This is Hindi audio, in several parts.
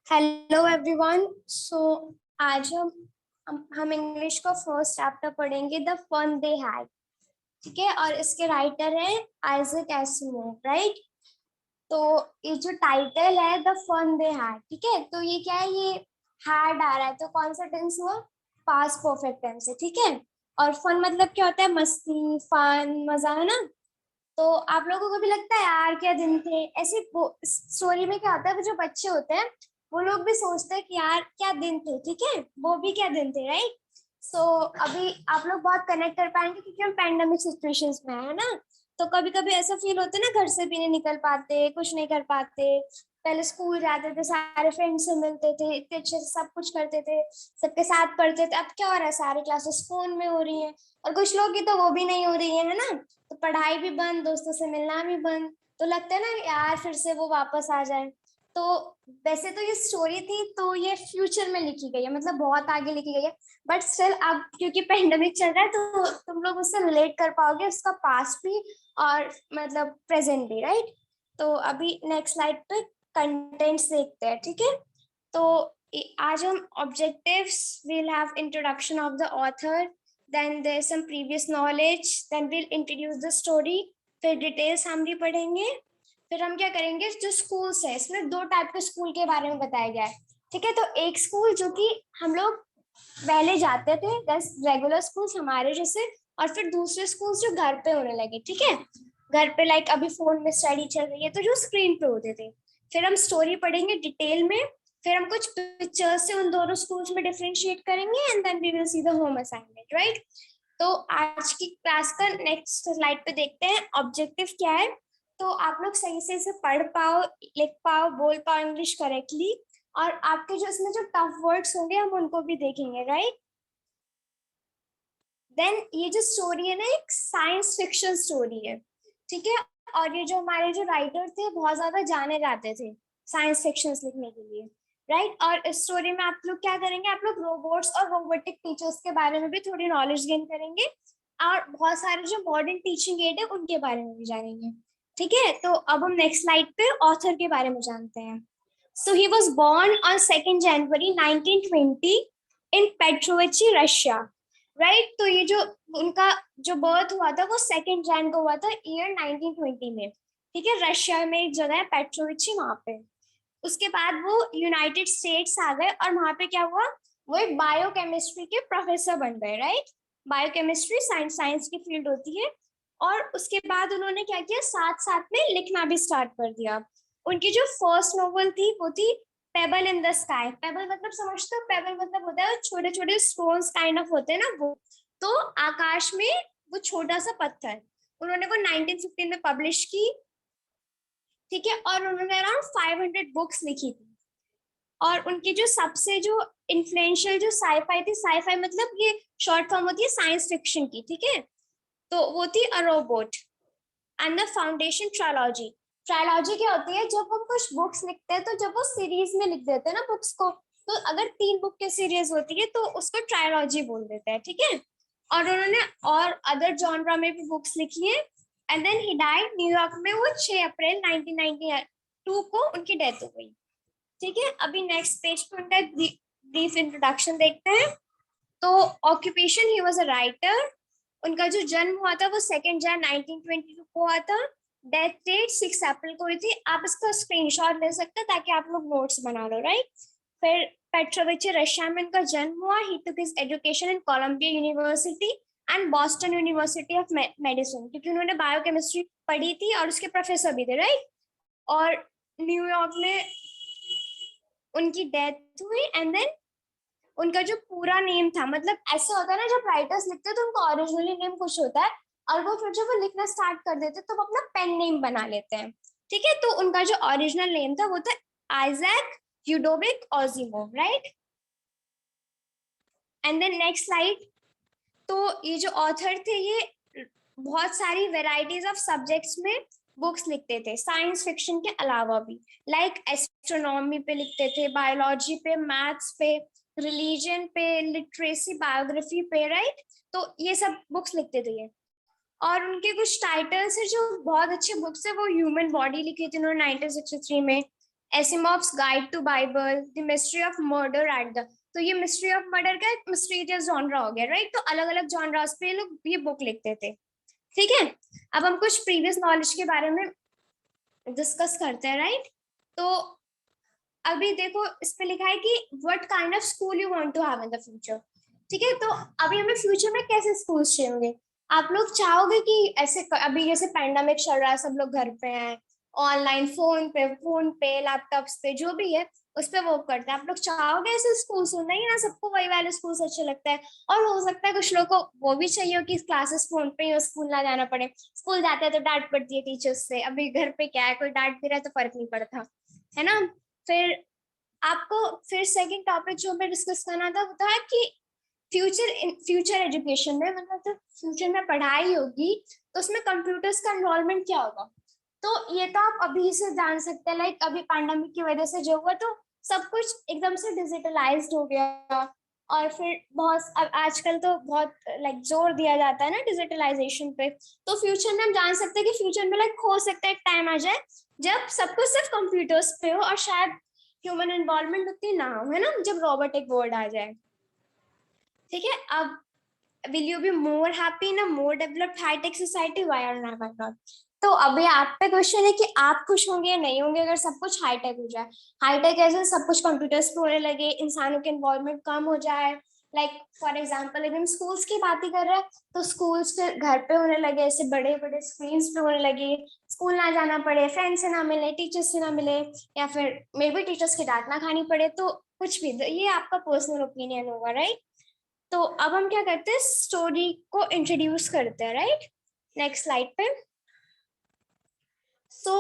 Hello everyone. सो आज हम इंग्लिश का फर्स्ट चैप्टर पढ़ेंगे, द फन दे हैड। ठीक है, और इसके राइटर है आइजैक एसिमोव, राइट। तो ये जो टाइटल है द फन दे हैड, ठीक है, तो ये क्या है, ये हैड आ रहा है तो कौन सा टेंस हुआ, पास्ट परफेक्ट टेंस है। ठीक है, और फन मतलब क्या होता है, मस्ती, फन, मजा, है ना। तो आप लोगों को भी लगता है यार क्या दिन थे, ऐसे स्टोरी में क्या होता है, वो जो बच्चे होते हैं वो लोग भी सोचते हैं कि यार क्या दिन थे, ठीक है, वो भी क्या दिन थे, राइट। सो अभी आप लोग बहुत कनेक्ट कर पाएंगे क्योंकि हम पैंडेमिक सिचुएशंस में है ना। तो कभी कभी ऐसा फील होता है ना, घर से भी नहीं निकल पाते, कुछ नहीं कर पाते। पहले स्कूल जाते थे, सारे फ्रेंड्स से मिलते थे, इतने अच्छे से सब कुछ करते थे, सबके साथ पढ़ते थे। अब क्या हो रहा है, सारी क्लासेस फोन में हो रही हैं, और कुछ लोग की तो वो भी नहीं हो रही है ना। तो पढ़ाई भी बंद, दोस्तों से मिलना भी बंद। तो लगता है ना यार फिर से वो वापस आ जाए। तो वैसे तो ये स्टोरी थी, तो ये फ्यूचर में लिखी गई है, मतलब बहुत आगे लिखी गई है। बट स्टिल अब क्योंकि पेंडेमिक चल रहा है तो तुम लोग उससे रिलेट कर पाओगे, उसका पास्ट भी और मतलब प्रेजेंट भी, राइट। तो अभी नेक्स्ट स्लाइड पे कंटेंट्स देखते हैं, ठीक है। तो आज हम objectives, we'll have introduction of the author, then there's some previous knowledge, then we'll introduce the story, फिर डिटेल्स हम भी पढ़ेंगे। फिर हम क्या करेंगे, जो स्कूल्स है इसमें दो टाइप के स्कूल के बारे में बताया गया है। ठीक है, तो एक स्कूल जो कि हम लोग पहले जाते थे, रेगुलर स्कूल्स हमारे जैसे, और फिर दूसरे स्कूल्स जो घर पे होने लगे, ठीक है। घर पे लाइक अभी फोन में स्टडी चल रही है तो जो स्क्रीन पे होते थे। फिर हम स्टोरी पढ़ेंगे डिटेल में, फिर हम कुछ पिक्चर्स से उन दोनों स्कूल्स में डिफरेंशिएट करेंगे, and then we will see the home assignment, right. तो आज की क्लास का नेक्स्ट स्लाइड पे देखते हैं ऑब्जेक्टिव क्या है। तो आप लोग सही से इसे पढ़ पाओ, लिख पाओ, बोल पाओ इंग्लिश करेक्टली, और आपके जो इसमें जो टफ वर्ड्स होंगे हम उनको भी देखेंगे, राइट। देन ये जो स्टोरी है ना, एक साइंस फिक्शन स्टोरी है, ठीक है। और ये जो हमारे जो राइटर थे बहुत ज्यादा जाने जाते थे साइंस फिक्शन लिखने के लिए, राइट। और इस स्टोरी में आप लोग क्या करेंगे, आप लोग रोबोट्स और रोबोटिक टीचर्स के बारे में भी थोड़ी नॉलेज गेन करेंगे, और बहुत सारे जो मॉडर्न टीचिंग एड है उनके बारे में भी जानेंगे। ठीक है, तो अब हम नेक्स्ट स्लाइड पे ऑथर के बारे में जानते हैं। So he was born on 2 January 1920 in Petrovichi, Russia, right. तो ये जो उनका जो बर्थ हुआ था वो 2 जन को हुआ था, ईयर 1920 में। ठीक है, रशिया में एक जगह है पेट्रोविची, वहां पे। उसके बाद वो यूनाइटेड स्टेट्स आ गए, और वहां पे क्या हुआ, वो एक बायोकेमिस्ट्री के प्रोफेसर बन गए, राइट। बायोकेमिस्ट्री साइंस की फील्ड होती है। और उसके बाद उन्होंने क्या किया, साथ साथ में लिखना भी स्टार्ट कर दिया। उनकी जो फर्स्ट नॉवल थी वो थी payable in the sky. Payable मतलब समझते हो, पेबल मतलब होता है छोटे छोटे स्टोन्स काइंड ऑफ होते हैं ना वो। तो आकाश में वो छोटा सा पत्थर, उन्होंने वो 1915 में पब्लिश की। ठीक है, और उन्होंने अराउंड 500 बुक्स लिखी थी। और उनकी जो सबसे जो इन्फ्लुएंशियल जो साईफाई थी, साईफाई मतलब ये शॉर्ट फॉर्म होती है साइंस फिक्शन की, ठीक है। तो वो थी a robot and the foundation trilogy. Trilogy क्या होती है, जब हम कुछ बुक्स लिखते हैं तो जब वो सीरीज में लिख देते हैं ना बुक्स को, तो अगर 3 बुक की सीरीज होती है तो उसको ट्रायोलॉजी बोल देते हैं, ठीक है। और उन्होंने और अदर जॉनरा में भी बुक्स लिखी है। And then he died New York में, वो 6 अप्रैल 1992 को उनकी डेथ हो गई। ठीक है, अभी नेक्स्ट पेज पे उनका ब्रीफ इंट्रोडक्शन देखते हैं। तो occupation, he was a writer. उनका जो जन्म हुआ था वो 2 जन 1922 को हुआ था। डेथ डेट 6 अप्रैल को हुई थी। आप इसका स्क्रीनशॉट ले सकते हैं ताकि आप लोग नोट्स बना लो, राइट। फिर पेट्रोविच, रशिया में उनका जन्म हुआ। He took his education in Columbia University and Boston University of medicine, क्योंकि उन्होंने बायोकेमिस्ट्री पढ़ी थी और उसके प्रोफेसर भी थे, राइट। और न्यूयॉर्क में उनकी डेथ हुई। एंड देन उनका जो पूरा नेम था, मतलब ऐसा होता है ना जब राइटर्स लिखते हैं तो उनका ओरिजिनली नेम कुछ होता है, और वो फिर जब वो लिखना स्टार्ट कर देते तो वो अपना पेन नेम बना लेते हैं। ठीक है, तो उनका जो ओरिजिनल नेम था वो था Isaac Ludovic Ozimov, right. And then next slide. तो ये जो ऑथर थे ये बहुत सारी वेराइटीज ऑफ सब्जेक्ट्स में बुक्स लिखते थे, साइंस फिक्शन के अलावा भी। लाइक एस्ट्रोनॉमी पे लिखते थे, बायोलॉजी पे, मैथ्स पे, रिलीजन पे, लिटरेसी, बायोग्राफी पे, राइट। तो ये सब बुक्स लिखते थे ये। और उनके कुछ टाइटल्स है जो बहुत अच्छे बुक्स है, वो ह्यूमन बॉडी लिखी थी उन्होंने 1963 में। Asimov's guide to Bible, the mystery of murder at the, तो ये मिस्ट्री ऑफ मर्डर का एक मिस्टीरियस जॉनरा हो गया, राइट। तो अलग अलग जॉनरास पे लोग ये बुक लिखते थे, ठीक है। अब हम कुछ प्रीवियस नॉलेज के बारे में डिस्कस करते हैं, राइट। तो अभी देखो इस पे लिखा है कि what kind of school you want to have in the future, ठीक है। तो अभी हमें फ्यूचर में कैसे स्कूल चाहिए, आप लोग चाहोगे कि ऐसे, अभी जैसे पैंडेमिक चल रहा है, सब लोग घर पे हैं, ऑनलाइन फोन पे लैपटॉप्स पे जो भी है उस पे वर्क करते हैं, आप लोग चाहोगे ऐसे स्कूल हो? नहीं ना, सबको वही वाले स्कूल अच्छा लगता है। और हो सकता है कुछ लोगों को वो भी चाहिए कि क्लासेस फोन पे ही, स्कूल ना जाना पड़े। स्कूल जाते हैं तो डांट पड़ती है टीचर्स से, अभी घर पे क्या है, कोई डांट भी रहा है तो फर्क नहीं पड़ता, है ना। फिर आपको फिर सेकंड टॉपिक जो हमें डिस्कस करना था वो था कि फ्यूचर एजुकेशन में, मतलब जब फ्यूचर में पढ़ाई होगी तो उसमें कंप्यूटर्स का इन्वॉल्वमेंट क्या होगा। तो ये तो आप अभी से जान सकते हैं, लाइक अभी पैंडेमिक की वजह से जो हुआ, तो सब कुछ एकदम से डिजिटलाइज्ड हो गया। और फिर बहुत आजकल तो बहुत लाइक जोर दिया जाता है ना डिजिटलाइजेशन पे। तो फ्यूचर में हम जान सकते हैं कि फ्यूचर में लाइक हो सकता है एक टाइम आ जाए जब सब कुछ सिर्फ कंप्यूटर्स पे हो और शायद ह्यूमन इन्वॉल्वमेंट उतनी ना हो, है ना, जब रोबोटिक वर्ल्ड आ जाए, ठीक है। अब will you be more happy in a more developed high tech society, why or not? तो अभी आप पे क्वेश्चन है कि आप खुश होंगे या नहीं होंगे अगर सब कुछ हाई टेक हो जाए। हाई टेक ऐसे सब कुछ कंप्यूटर्स पे होने लगे, इंसानों के इन्वॉल्वमेंट कम हो जाए। लाइक फॉर एग्जांपल अगर हम स्कूल्स की बात ही कर रहे हैं तो स्कूल्स फिर घर पे होने लगे, ऐसे बड़े बड़े स्क्रीन्स पे होने लगे, स्कूल ना जाना पड़े, फ्रेंड्स से ना मिले, टीचर्स से ना मिले, या फिर मे बी टीचर्स की डांट ना खानी पड़े। तो कुछ भी, ये आपका पर्सनल ओपिनियन होगा, राइट। तो अब हम क्या करते हैं, स्टोरी को इंट्रोड्यूस करते हैं, राइट। नेक्स्ट स्लाइड पे। सो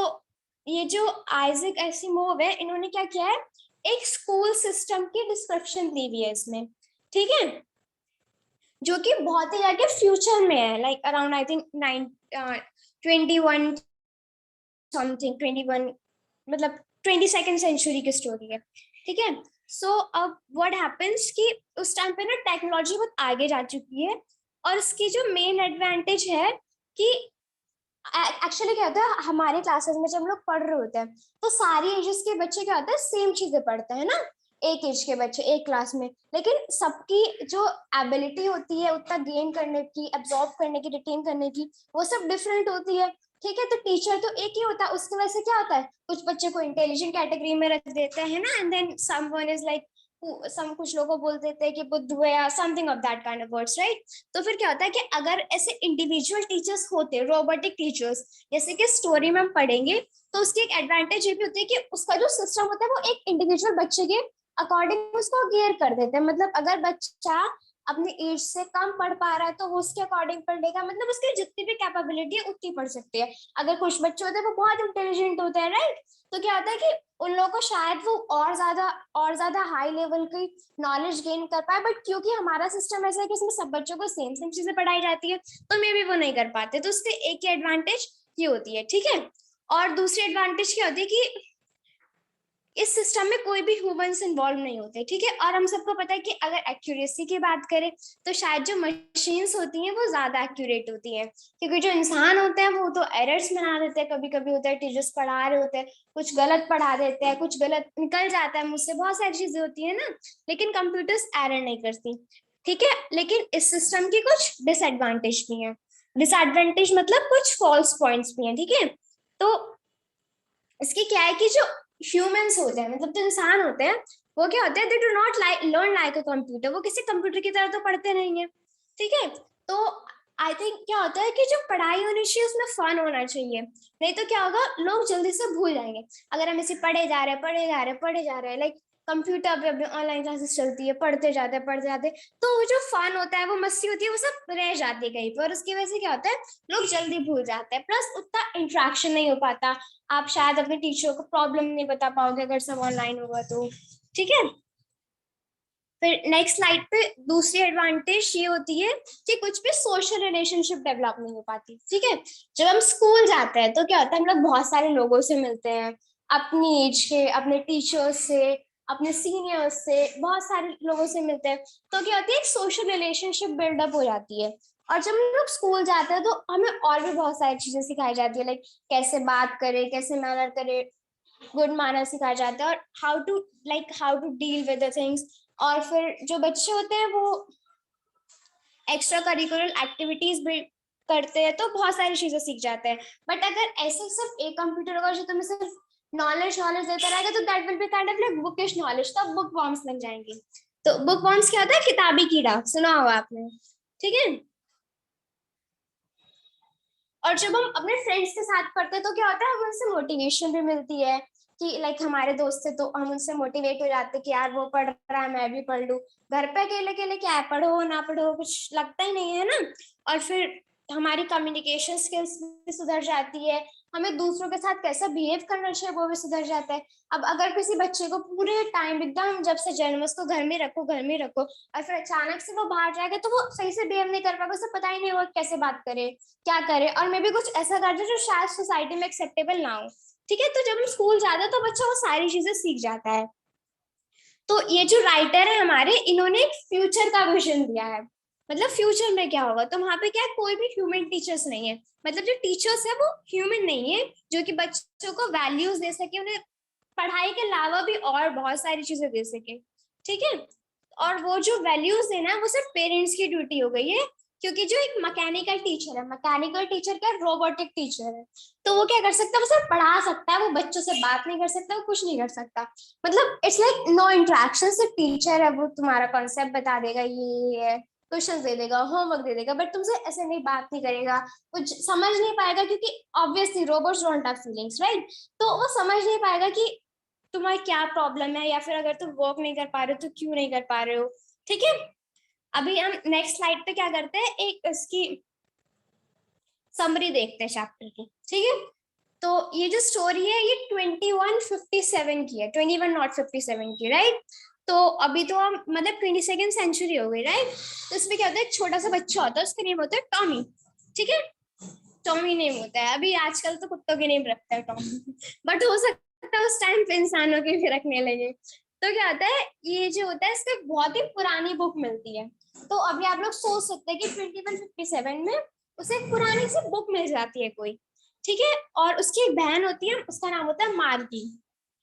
ये जो आइजैक एसिमोव है, इन्होंने क्या किया है, एक स्कूल सिस्टम की डिस्क्रिप्शन दी हुई है इसमें, ठीक है, जो कि बहुत ही जाके फ्यूचर में है, like around I think 21 something 21, मतलब 22nd सेंचुरी की स्टोरी है, ठीक है। सो अब व्हाट हैपेंस कि उस टाइम पे ना टेक्नोलॉजी बहुत आगे जा चुकी है, और इसकी जो मेन एडवांटेज है कि एक्चुअली क्या होता है, हमारे क्लासेस में जब हम लोग पढ़ रहे होते हैं तो सारी एजेस के बच्चे क्या होता है, सेम चीजें पढ़ते हैं ना, एक एज के बच्चे एक क्लास में, लेकिन सबकी जो एबिलिटी होती है उतना गेन करने की, एब्जॉर्ब करने की, रिटेन करने की, वो सब डिफरेंट होती है, ठीक है। तो टीचर तो एक ही होता है, उसकी वजह से क्या होता है, कुछ बच्चे को इंटेलिजेंट कैटेगरी में रख देते हैं ना, and then someone is like, some कुछ लोगों को बोल देते हैं कि बुद्धू है या something of that kind of words, right. तो फिर क्या होता है कि अगर ऐसे इंडिविजुअल टीचर्स होते, रोबोटिक टीचर्स, जैसे कि स्टोरी में हम पढ़ेंगे, तो उसकी एक एडवांटेज ये भी होती है कि उसका जो सिस्टम होता है वो एक इंडिविजुअल बच्चे के अकॉर्डिंग उसको गेयर कर देते हैं। मतलब अगर बच्चा अपने एज से कम पढ़ पा रहा है तो वो उसके अकॉर्डिंग पढ़ लेगा, मतलब उसकी जितनी भी कैपेबिलिटी है उतनी पढ़ सकती है। अगर कुछ बच्चे होते हैं वो बहुत इंटेलिजेंट होते हैं, राइट, तो क्या होता है कि उन लोगों को शायद वो और ज्यादा हाई लेवल की नॉलेज गेन कर पाए, बट क्योंकि हमारा सिस्टम ऐसा है कि इसमें सब बच्चों को सेम सेम चीजें पढ़ाई जाती है, तो मे भी वो नहीं कर पाते। तो उसके एक ही एडवांटेज ये होती है, ठीक है। और दूसरी एडवांटेज क्या होती है कि इस सिस्टम में कोई भी ह्यूमंस इन्वॉल्व नहीं होते, ठीक है। और हम सबको पता है कि अगर एक्यूरेसी की बात करें तो शायद जो मशीन्स होती हैं वो ज्यादा एक्यूरेट होती हैं, क्योंकि जो इंसान होते हैं वो तो एरर्स बना देते हैं, कभी कभी होता है टीचर्स पढ़ा रहे होते हैं, कुछ गलत पढ़ा देते हैं, कुछ गलत निकल जाता है मुझसे, बहुत सारी चीजें होती है ना, लेकिन कंप्यूटर्स एरर नहीं करती, ठीक है। लेकिन इस सिस्टम की कुछ डिसएडवांटेज भी है, डिसएडवांटेज मतलब कुछ फॉल्स पॉइंट्स भी हैं, ठीक है। तो इसकी क्या है कि जो ह्यूमंस होते हैं, मतलब जो इंसान होते हैं, वो क्या होते हैं, they do not learn like a computer, वो किसी कंप्यूटर की तरह तो पढ़ते नहीं है, ठीक है। तो आई थिंक क्या होता है कि जो पढ़ाई होनी चाहिए उसमें फन होना चाहिए, नहीं तो क्या होगा, लोग जल्दी से भूल जाएंगे। अगर हम इसे पढ़े जा रहे हैं, लाइक कंप्यूटर पे अभी ऑनलाइन क्लासेस चलती है, पढ़ते जाते, तो वो जो फन होता है, वो मस्ती होती है, वो सब रह जाती है कहीं पर, और उसकी वजह से क्या होता है, लोग जल्दी भूल जाते हैं, प्लस उतना इंट्रैक्शन नहीं हो पाता। आप शायद अपने टीचर को प्रॉब्लम नहीं बता पाओगे अगर सब ऑनलाइन होगा तो, ठीक है। फिर नेक्स्ट स्लाइड पे दूसरी एडवांटेज ये होती है कि कुछ भी सोशल रिलेशनशिप डेवलप नहीं हो पाती, ठीक है। जब हम स्कूल जाते हैं तो क्या होता है, हम लोग बहुत सारे लोगों से मिलते हैं, अपनी एज के, अपने टीचर्स से, अपने सीनियर्स से, बहुत सारे लोगों से मिलते हैं, तो क्या होती है, एक सोशल रिलेशनशिप बिल्डअप हो जाती है। और जब हम लोग स्कूल जाते हैं तो हमें और भी बहुत सारी चीजें सिखाई जाती है, लाइक कैसे बात करें, कैसे मैनर करें, गुड मैनर सिखाया जाता है, और how to deal with the things. और फिर जो बच्चे होते हैं वो एक्स्ट्रा करिकुलर एक्टिविटीज भी करते हैं, तो बहुत सारी चीजें सीख जाते हैं। बट अगर ऐसे सिर्फ एक कंप्यूटर होगा जो तुम्हें सिर्फ नॉलेज नॉलेज देता रहेगा, तो that will be kind of like bookish knowledge, तो बुक वॉर्म्स लग जाएंगे। तो बुक वॉर्म्स क्या होता है? किताबी कीड़ा, सुना होगा आपने, ठीक है। और जब हम अपने फ्रेंड्स के साथ पढ़ते हैं तो क्या होता है, हमें उनसे मोटिवेशन भी मिलती है कि लाइक हमारे दोस्त थे तो हम उनसे मोटिवेट हो जाते हैं कि यार वो पढ़ रहा है मैं भी पढ़ लूं। घर पे अकेले अकेले क्या है, पढ़ो ना पढ़ो कुछ लगता ही नहीं है ना। और फिर हमारी कम्युनिकेशन स्किल्स भी सुधर जाती है, हमें दूसरों के साथ कैसा बिहेव करना चाहिए वो भी सुधर जाता है। अब अगर किसी बच्चे को पूरे टाइम एकदम जब से जन्म उसको घर में रखो घर में रखो, और फिर अचानक से वो बाहर जाएगा तो वो सही से बिहेव नहीं कर पाएगा, उसे पता ही नहीं होगा कैसे बात करे क्या करे, और मे भी कुछ ऐसा कर दे जो शायद सोसाइटी में एक्सेप्टेबल ना हो। ठीक है, तो जब हम स्कूल जाते हैं तो बच्चा वो सारी चीजें सीख जाता है। तो ये जो राइटर है हमारे, इन्होंने एक फ्यूचर का विजन दिया है। मतलब फ्यूचर में क्या होगा, तो वहां पे क्या है, कोई भी ह्यूमन टीचर्स नहीं है। मतलब जो टीचर्स है वो ह्यूमन नहीं है, जो कि बच्चों को वैल्यूज दे सके, उन्हें पढ़ाई के अलावा भी और बहुत सारी चीजें दे सके। ठीक है, और वो जो वैल्यूज देना है वो सिर्फ पेरेंट्स की ड्यूटी हो गई है। क्योंकि जो एक मैकेनिकल टीचर है, मैकेनिकल टीचर क्या, रोबोटिक टीचर है, तो वो क्या कर सकता है, वो सिर्फ पढ़ा सकता है, वो बच्चों से बात नहीं कर सकता, वो कुछ नहीं कर सकता। मतलब इट्स लाइक नो इंटरेक्शन, सिर्फ टीचर है, वो तुम्हारा कॉन्सेप्ट बता देगा, ये है, क्वेश्चन दे देगा, होमवर्क दे देगा, बट तुमसे ऐसे नहीं बात नहीं करेगा, कुछ समझ नहीं पाएगा, क्योंकि obviously robots don't have feelings, right. तो वो समझ नहीं पाएगा कि तुम्हारा क्या प्रॉब्लम है, या फिर अगर तुम वर्क नहीं कर पा रहे हो तो क्यों नहीं कर पा रहे हो। ठीक है, अभी हम नेक्स्ट स्लाइड पे क्या करते हैं, एक इसकी समरी देखते हैं चैप्टर की। ठीक है, तो ये जो स्टोरी है ये 2157 की है, 21 नॉट 57 की, राइट। तो अभी तो हम मतलब 22nd सेंचुरी हो गई, राइट। तो इसमें क्या होता है, एक छोटा सा बच्चा होता है, उसका नेम होता है टॉमी। ठीक है, टॉमी नेम होता है, अभी आजकल तो कुत्तों के नेम रखता है टॉमी, बट हो सकता है उस टाइम पे इंसानों के भी रखने लगे। तो क्या होता है, ये जो होता है इसका बहुत ही पुरानी बुक मिलती है। तो अभी आप लोग सोच सकते हैं कि 2157 में उसे एक पुरानी सी बुक मिल जाती है कोई। ठीक है, और उसकी एक बहन होती है, उसका नाम होता है मार्गी।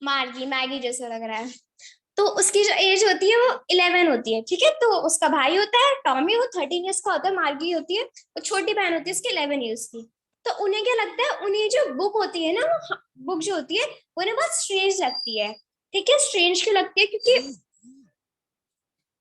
मार्गी मैगी जैसा लग रहा है। तो उसकी जो एज होती है वो 11 होती है। ठीक है, तो उसका भाई होता है टॉमी, वो 13 ईयर्स का होता है, मार्गी होती है, और छोटी बहन होती है उसकी 11 ईयर्स की। तो उन्हें क्या लगता है, उन्हें जो बुक होती है ना, वो बुक जो होती है उन्हें बहुत स्ट्रेंज लगती है। ठीक है, स्ट्रेंज क्यों लगती है, क्योंकि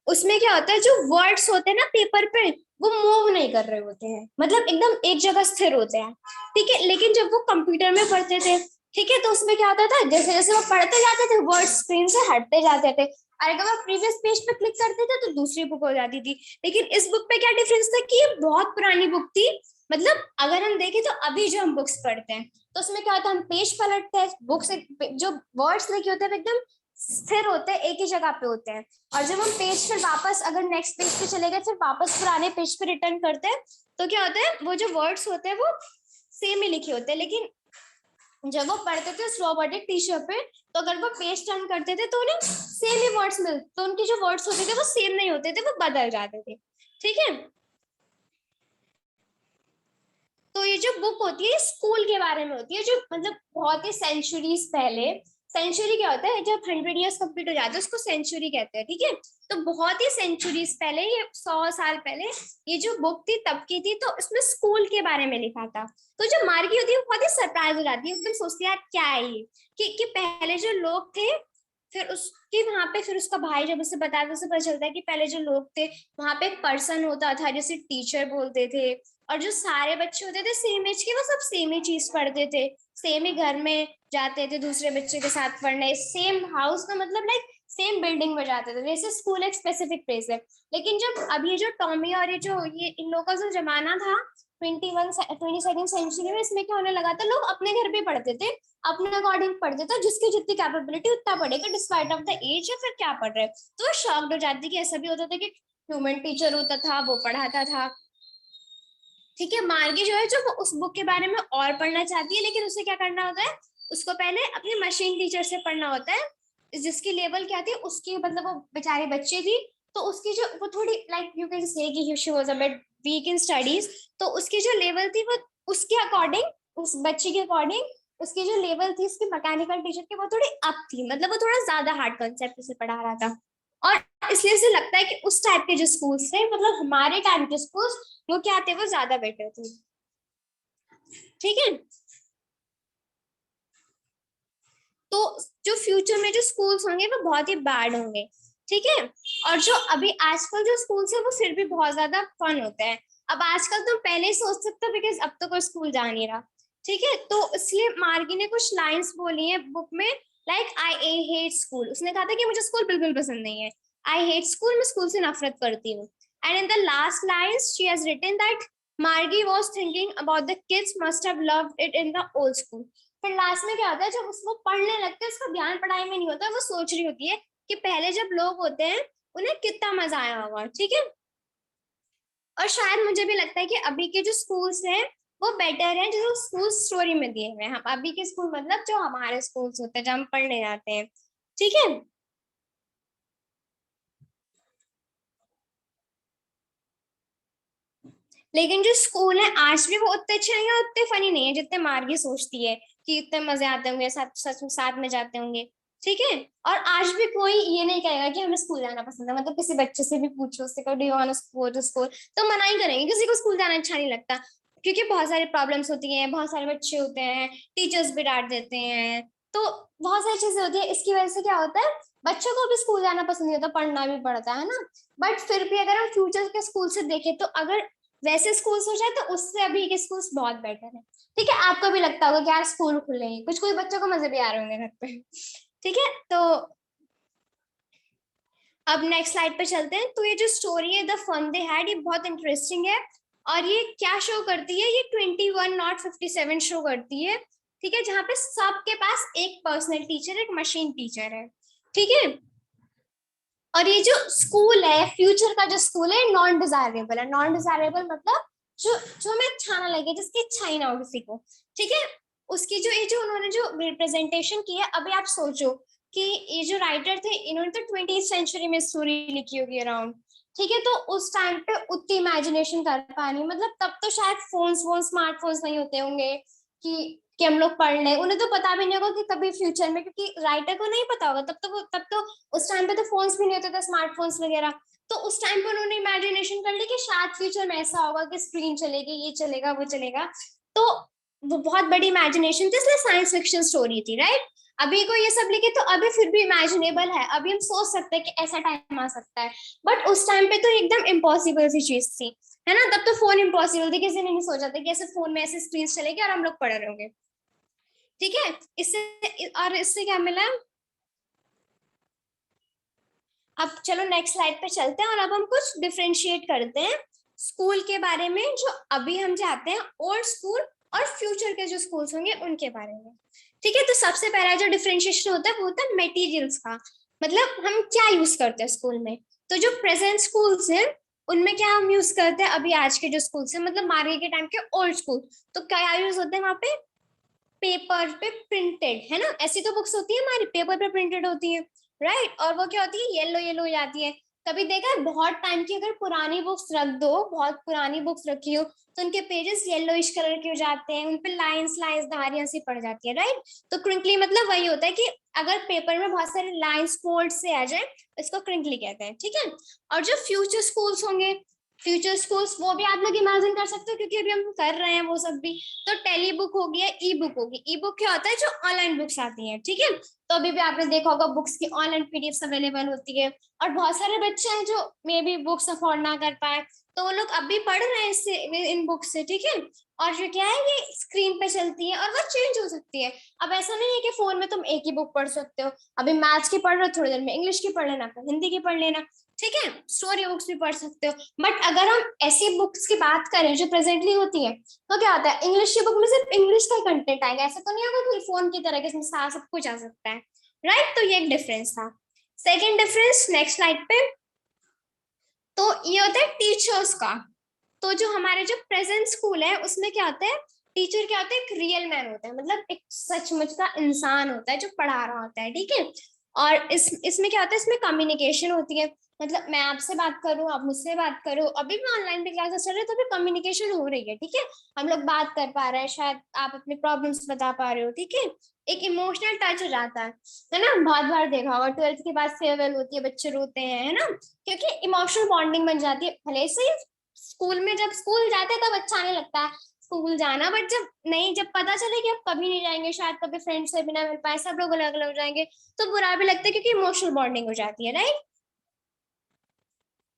उसमें क्या होता है, जो वर्ड्स होते हैं ना पेपर पे, वो मूव नहीं कर रहे होते हैं, मतलब एकदम एक जगह स्थिर होते हैं। ठीक है, लेकिन जब वो कंप्यूटर में पढ़ते थे, ठीक है, तो उसमें क्या होता था, जैसे जैसे वो पढ़ते जाते थे वर्ड स्क्रीन से हटते जाते थे, और अगर वो प्रीवियस पेज पे क्लिक करते थे तो दूसरी बुक हो जाती थी। लेकिन इस बुक पे क्या डिफरेंस था कि ये बहुत पुरानी बुक थी। मतलब अगर हम देखें तो अभी जो हम बुक्स पढ़ते हैं तो उसमें क्या होता है, हम पेज पलटते हैं, बुक से जो वर्ड्स लिखे होते हैं एकदम स्थिर होते हैं, एक ही जगह पे होते हैं। और जब हम पेज फिर वापस अगर नेक्स्ट पेज पे चले गए, फिर वापस पुराने पेज पे रिटर्न करते हैं, तो क्या होता है, वो जो वर्ड्स होते हैं वो सेम ही लिखे होते हैं। लेकिन जब वो पढ़ते थे उस रोबोटिक टीचर पे, तो अगर वो पेज टर्न करते थे तो उन्हें सेम ही वर्ड्स मिलते, तो उनके जो वर्ड्स होते थे वो सेम नहीं होते थे, वो बदल जाते थे। ठीक है, तो ये जो बुक होती है स्कूल के बारे में होती है, जो मतलब बहुत ही सेंचुरीज पहले, सेंचुरी क्या होता है, जब 100 ईयर्स कंप्लीट हो जाते हैं उसको सेंचुरी कहते हैं। ठीक है, तो बहुत ही सेंचुरीज पहले, ये 100 साल पहले ये जो बुक थी तब की थी, तो इसमें स्कूल के बारे में लिखा था। तो जो मार्गी होती है वो बहुत ही सरप्राइज हो जाती है, एकदम सोचती है यार क्या है ये, कि पहले जो लोग थे, फिर उसके वहां पे फिर उसका भाई जब उसे बताया तो उसे पता चलता है कि पहले जो लोग थे वहां पे एक पर्सन होता था जिसे टीचर बोलते थे, और जो सारे बच्चे होते थे सेम एज के, वो सब सेम ही चीज पढ़ते थे, सेम ही घर में जाते थे दूसरे बच्चे के साथ पढ़ने, सेम हाउस का मतलब लाइक सेम बिल्डिंग में जाते थे। जैसे स्कूल एक स्पेसिफिक प्लेस है। लेकिन जब अभी जो टॉमी और ये इन लोगों का जो जमाना था 22nd सेंचुरी में, इसमें क्या होने लगा था, लोग अपने घर पे पढ़ते थे, अपने अकॉर्डिंग पढ़ते थे, जिसकी जितनी कैपेबिलिटी उतना पढ़ेगा डिस्पाइट ऑफ द एज, या फिर क्या पढ़ रहे। तो वो शॉक्ड हो जाती कि ऐसा भी होता था कि ह्यूमन टीचर होता था, वो पढ़ाता था। ठीक है, मार्गी जो है जो वो उस बुक के बारे में और पढ़ना चाहती है, लेकिन उसे क्या करना होता है, उसको पहले अपने मशीन टीचर से पढ़ना होता है, जिसकी लेवल क्या थी उसकी, मतलब वो बेचारी बच्ची थी, तो उसकी जो वो थोड़ी लाइक यू कैन से कि she was a bit weak in studies, तो उसकी जो लेवल थी वो उसके अकॉर्डिंग, उस बच्ची के अकॉर्डिंग उसकी जो लेवल थी उसकी मैकेनिकल टीचर की वो थोड़ी अप थी, मतलब वो थोड़ा ज्यादा हार्ड कॉन्सेप्ट से पढ़ा रहा था। और इसलिए से लगता है कि उस टाइप के जो स्कूल्स थे, मतलब हमारे टाइम के स्कूल्स, वो क्या थे, वो ज्यादा बेटर थे। ठीक है, तो जो फ्यूचर में जो स्कूल्स होंगे वो बहुत ही बैड होंगे। ठीक है, और जो अभी आजकल जो स्कूल्स है वो फिर भी बहुत ज्यादा फन होते हैं। अब आजकल तुम पहले ही सोच सकते हो, बिकॉज अब तो कोई स्कूल जा नहीं रहा। ठीक है, तो इसलिए मार्गी ने कुछ लाइंस बोली है बुक में, लाइक आई हेट स्कूल। उसने कहा था कि मुझे स्कूल बिल्कुल पसंद नहीं है, आई हेट स्कूल, मैं स्कूल से नफरत करती हूँ। And in the last lines she has written that Margie was thinking about the kids must have loved it in the old school। फिर लास्ट में क्या होता है, जब उसको पढ़ने लगते हैं उसका ध्यान पढ़ाई में नहीं होता, वो सोच रही होती है कि पहले जब लोग होते हैं उन्हें कितना मजा आया होगा। ठीक है, और शायद मुझे भी लगता है कि अभी के जो स्कूल्स हैं वो बेटर हैं जो स्कूल स्टोरी में दिए हुए हैं। हम अभी के स्कूल मतलब जो हमारे स्कूल्स होते हैं जहाँ हम पढ़ने जाते हैं। ठीक है, लेकिन जो स्कूल है आज भी वो उतने अच्छे नहीं है, उतने फनी नहीं है जितने मार्गी सोचती है कि इतने मजे आते होंगे, साथ सच में साथ में जाते होंगे। ठीक है, और आज भी कोई ये नहीं कहेगा कि हमें स्कूल जाना पसंद है। मतलब किसी बच्चे से भी पूछो, उससे कहो do you want to school, तो मना ही करेंगे, किसी को स्कूल जाना अच्छा नहीं लगता। क्योंकि बहुत सारी प्रॉब्लम्स होती हैं, बहुत सारे बच्चे होते हैं, टीचर्स भी डांट देते हैं, तो बहुत सारी चीजें होती है। इसकी वजह से क्या होता है, बच्चों को भी स्कूल जाना पसंद नहीं होता, पढ़ना भी पड़ता है ना। बट फिर भी अगर हम फ्यूचर के स्कूल से देखें तो अगर वैसे स्कूल्स हो जाए तो उससे अभी के स्कूल्स बहुत बेटर है। ठीक है, आपको भी लगता होगा कि यार स्कूल खुले हैं, कुछ कुछ बच्चों को मजे भी आ रहे होंगे घर पे। ठीक है, तो अब नेक्स्ट स्लाइड पे चलते हैं। तो ये जो स्टोरी है द फन दे हैड, ये बहुत इंटरेस्टिंग है। और ये क्या शो करती है, ये 21 नॉट 57 शो करती है। ठीक है, जहाँ पे सबके पास एक पर्सनल टीचर, एक मशीन टीचर है। ठीक है, और ये जो स्कूल है, फ्यूचर का जो स्कूल है, नॉन डिजायरेबल है। नॉन डिजायरेबल मतलब जो जो हमें अच्छा ना लगे, जिसकी इच्छा ही ना हो किसी को। ठीक है, उसकी जो ये जो उन्होंने जो रिप्रेजेंटेशन की है, अभी आप सोचो कि ये जो राइटर थे इन्होंने तो 20th सेंचुरी में स्टोरी लिखी होगी अराउंड। ठीक है, तो उस टाइम पे उतनी इमेजिनेशन कर पानी, मतलब तब तो शायद फोन्स वोन स्मार्टफोन्स नहीं होते होंगे कि हम लोग पढ़ लें। उन्हें तो पता भी नहीं होगा कि कभी फ्यूचर में, क्योंकि राइटर को नहीं पता होगा, तब तो उस टाइम पे तो फोन्स भी नहीं होते थे, स्मार्टफोन्स वगैरह। तो उस टाइम पे उन्होंने इमेजिनेशन कर ली कि शायद फ्यूचर में ऐसा होगा कि स्क्रीन चलेगी, ये चलेगा, वो चलेगा। तो वो बहुत बड़ी इमेजिनेशन थी, इसलिए साइंस फिक्शन स्टोरी थी, राइट। अभी को ये सब लिखे तो अभी फिर भी इमेजिनेबल है, अभी हम सोच सकते हैं कि ऐसा टाइम आ सकता है। बट उस टाइम पे तो एकदम इम्पॉसिबल सी चीज थी, है ना। तब तो फोन इम्पॉसिबल थी, किसी ने नहीं सोचा था कि ऐसे फोन में ऐसे स्क्रीन चलेगी और हम लोग पढ़ रहे होंगे। ठीक है, इससे और इससे क्या मिला। अब चलो नेक्स्ट स्लाइड पे चलते हैं और अब हम कुछ डिफरेंशिएट करते हैं स्कूल के बारे में, जो अभी हम चाहते हैं ओल्ड स्कूल और फ्यूचर के जो स्कूल्स होंगे उनके बारे में। ठीक है, तो सबसे पहला जो डिफरेंशिएशन होता है वो होता है मटेरियल्स का, मतलब हम क्या यूज करते हैं स्कूल में। तो जो प्रेजेंट स्कूल्स हैं उनमें क्या हम यूज करते हैं, अभी आज के जो स्कूल्स हैं मतलब मार्गे के टाइम के ओल्ड स्कूल, तो क्या यूज होते हैं वहां पे, पेपर पे प्रिंटेड, है ना। ऐसी तो बुक्स होती है हमारी पेपर पे प्रिंटेड होती है, राइट। और वो क्या होती है, येलो येलो हो जाती है। कभी देखा है बहुत टाइम की अगर पुरानी बुक्स रख दो, बहुत पुरानी बुक्स रखी हो, तो उनके पेजेस येलोइश कलर के हो जाते हैं, उनपे लाइंस लाइंस धारियां सी पड़ जाती है, राइट। तो क्रिंकली मतलब वही होता है कि अगर पेपर में बहुत सारे लाइंस फोल्ड से आ जाए, इसको क्रिंकली कहते हैं। ठीक है, और जो फ्यूचर स्कूल्स होंगे, फ्यूचर स्कूल्स वो भी आप लोग इमेजिन कर सकते हो, क्योंकि अभी हम कर रहे हैं वो सब भी। तो टेली बुक होगी या ई बुक होगी। ई बुक क्या होता है, जो ऑनलाइन बुक्स आती हैं। ठीक है, तो अभी भी आपने देखा होगा बुक्स की ऑनलाइन पीडीएफ अवेलेबल होती है। और बहुत सारे बच्चे हैं जो मे बी बुक्स अफोर्ड ना कर पाए, तो वो लोग अभी पढ़ रहे हैं इससे, इन बुक से। ठीक है, और जो क्या है ये स्क्रीन पे चलती है और वो चेंज हो सकती है। अब ऐसा नहीं है कि फोन में तुम एक ही बुक पढ़ सकते हो, अभी मैथ्स की पढ़ रहे हो, थोड़ी देर में इंग्लिश की पढ़ लेना, फिर हिंदी की पढ़ लेना। ठीक है, स्टोरी बुक्स भी पढ़ सकते हो। बट अगर हम ऐसी बुक्स की बात करें जो प्रेजेंटली होती है, तो क्या होता है, इंग्लिश की बुक में सिर्फ इंग्लिश का कंटेंट आएगा, ऐसा तो नहीं होगा कि फोन की तरह इसमें सारा सब कुछ आ सकता है, राइट। तो ये एक डिफरेंस था। सेकेंड डिफरेंस नेक्स्ट स्लाइड पे, तो ये होता है टीचर्स का। तो जो हमारे जो प्रेजेंट स्कूल है उसमें क्या होता है, टीचर क्या होता है, एक रियल मैन होता है, मतलब एक सचमुच का इंसान होता है जो पढ़ा रहा होता है। ठीक है, और इसमें क्या होता है, इसमें कम्युनिकेशन होती है। मतलब मैं आपसे बात करूं, आप मुझसे बात करो, अभी भी ऑनलाइन भी क्लासेस चल रहे हैं तो भी कम्युनिकेशन हो रही है, ठीक है, हम लोग बात कर पा रहे हैं, शायद आप अपने प्रॉब्लम्स बता पा रहे हो, ठीक है, एक इमोशनल टच हो जाता है ना। बहुत बार देखा होगा 12th के बाद फेयरवेल होती है, बच्चे रोते हैं, है ना, क्योंकि इमोशनल बॉन्डिंग बन जाती है। भले से स्कूल में जब स्कूल जाते हैं तब अच्छा नहीं लगता है स्कूल जाना, बट जब नहीं, जब पता चले कि अब कभी नहीं जाएंगे, शायद कभी फ्रेंड से भी ना मिल पाए, सब लोग अलग अलग हो जाएंगे, तो बुरा भी लगता है क्योंकि इमोशनल बॉन्डिंग हो जाती है, राइट।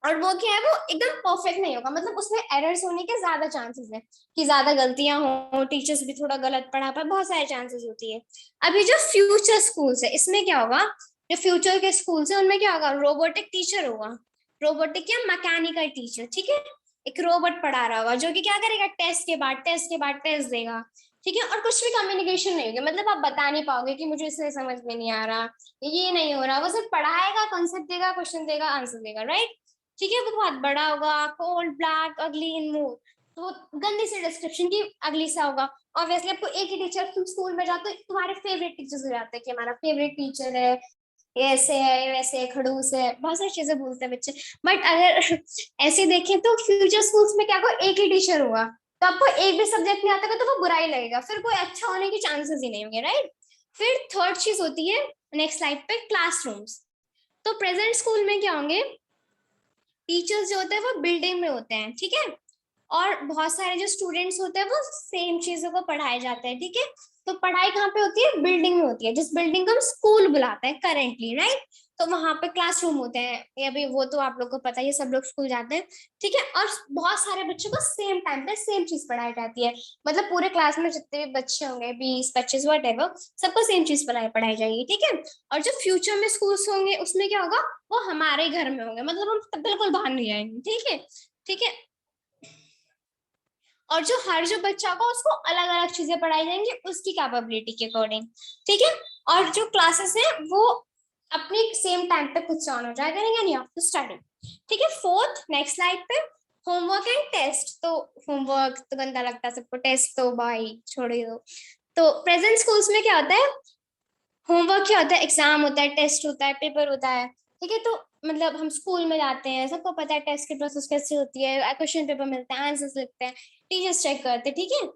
और वो क्या है, वो एकदम परफेक्ट नहीं होगा, मतलब उसमें एरर्स होने के ज्यादा चांसेस है कि ज्यादा गलतियां हो, टीचर्स भी थोड़ा गलत पढ़ा पाए, बहुत सारे चांसेस होती है। अभी जो फ्यूचर स्कूल्स है, इसमें क्या होगा, जो फ्यूचर के स्कूल्स है उनमें क्या होगा, रोबोटिक टीचर होगा, रोबोटिक या मैकेनिकल टीचर, ठीक है, एक रोबोट पढ़ा रहा होगा जो कि क्या करेगा, टेस्ट के बाद टेस्ट देगा, ठीक है, और कुछ भी कम्युनिकेशन नहीं होगी, मतलब आप बता नहीं पाओगे कि मुझे इसलिए समझ में नहीं आ रहा, ये नहीं हो रहा, वो सिर्फ पढ़ाएगा, कॉन्सेप्ट देगा, क्वेश्चन देगा, आंसर देगा, राइट। ठीक है, वो बहुत बड़ा होगा, कोल्ड, ब्लैक, अगली इन मूड, तो गंदी सी डिस्क्रिप्शन की अगली सा होगा। ऑब्वियसली आपको एक ही टीचर, तुम स्कूल में जाओ तो तुम्हारे फेवरेट टीचर्स हो जाते हैं कि हमारा फेवरेट टीचर है, ये ऐसे है, वैसे है, खड़ूस है, बहुत सारी चीजें बोलते हैं बच्चे। बट अगर ऐसे देखें तो फ्यूचर स्कूल्स में क्या, कोई एक ही टीचर होगा, तो आपको एक भी सब्जेक्ट नहीं आता तो वो बुरा ही लगेगा, फिर कोई अच्छा होने के चांसेस ही नहीं होंगे, राइट। फिर थर्ड चीज होती है, नेक्स्ट स्लाइड पे, क्लासरूम्स। तो प्रेजेंट स्कूल में क्या होंगे, टीचर्स जो होते हैं वो बिल्डिंग में होते हैं, ठीक है, और बहुत सारे जो स्टूडेंट्स होते हैं वो सेम चीजों को पढ़ाए जाते हैं, ठीक है। तो पढ़ाई कहाँ पे होती है, बिल्डिंग में होती है, जिस बिल्डिंग को हम स्कूल बुलाते हैं करेंटली, राइट। तो वहां पे क्लासरूम होते हैं, ये अभी वो तो आप लोग को पता ही है, सब लोग स्कूल जाते हैं, ठीक है, और बहुत सारे बच्चों को सेम टाइम पे सेम चीज पढ़ाई जाती है, मतलब पूरे क्लास में जितने भी बच्चे होंगे, 20 25 वट एवर, सबको सेम चीज पढ़ाई जाएगी, ठीक है। और जो फ्यूचर में स्कूल्स होंगे उसमें क्या होगा, वो हमारे घर में होंगे, मतलब हम बिल्कुल बाहर नहीं जाएंगे, ठीक है, ठीक है। और जो हर जो बच्चा को उसको अलग अलग चीजें पढ़ाई जाएंगी उसकी कैपेबिलिटी के अकॉर्डिंग, ठीक है। और जो क्लासेस है वो अपनी सेम टाइम पे खुद से ऑन हो जाएगा, यानी आफ्टर स्टार्टिंग, ठीक है। फोर्थ, नेक्स्ट स्लाइड पे, होमवर्क एंड टेस्ट। तो होमवर्क तो गंदा लगता है सबको, टेस्ट तो भाई छोड़ ही दो। तो प्रेजेंट स्कूल्स में क्या होता है, होमवर्क क्या होता है, एग्जाम होता है, टेस्ट होता है, पेपर होता है, ठीक है। तो मतलब हम स्कूल में जाते हैं, सबको पता है टेस्ट की प्रोसेस कैसे होती है, क्वेश्चन पेपर मिलते हैं, आंसर्स लिखते हैं, टीचर्स चेक करते हैं, ठीक है।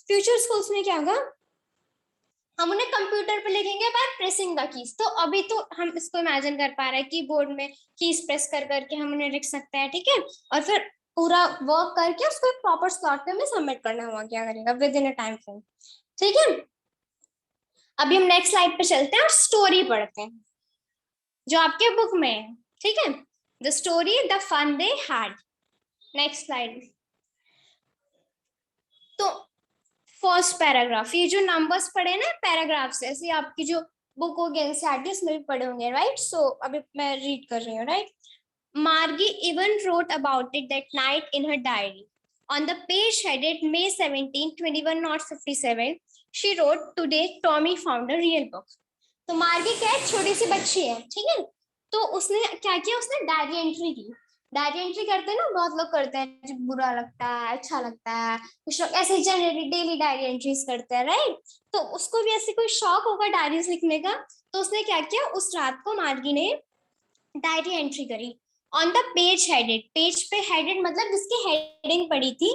फ्यूचर स्कूल्स में क्या होगा, हम उन्हें कंप्यूटर पे लिखेंगे बाय प्रेसिंग द कीज। तो अभी तो हम इसको इमेजिन कर पा रहे हैं कि बोर्ड में कीज प्रेस कर करके हम उन्हें लिख सकते हैं, ठीक है, और फिर पूरा वर्क करके उसको एक प्रॉपर स्लॉट पे हमें सबमिट करना हुआ क्या करेगा with in a time frame, ठीक है। अभी हम नेक्स्ट स्लाइड पे चलते हैं और स्टोरी पढ़ते हैं जो आपके बुक में है, ठीक है, the story the fun they had. Next slide. तो फर्स्ट पैराग्राफ, ये जो नंबर्स पढ़े ना पैराग्राफ से, ऐसे आपकी जो बुक होगी एनसीईआरटी उसमें भी पढ़े होंगे, राइट। सो अभी मैं रीड कर रही हूँ, राइट। मार्गी even wrote about it that night in her diary. On the page headed May 17, 21:57, she wrote, "Today Tommy found a real book." तो मार्गी क्या है, छोटी सी बच्ची है, ठीक है। तो उसने क्या किया, उसने डायरी एंट्री की। डायरी एंट्री करते हैं ना, बहुत लोग करते हैं, जब बुरा लगता है, अच्छा लगता है, कुछ लोग ऐसे जनरली डेली डायरी एंट्रीज करते हैं, राइट। तो उसको भी ऐसे कोई शौक होगा डायरीज लिखने का, तो उसने क्या किया, उस रात को मार्गी ने डायरी एंट्री करी। On the page headed, page पे हेडेड मतलब जिसकी हेडिंग पड़ी थी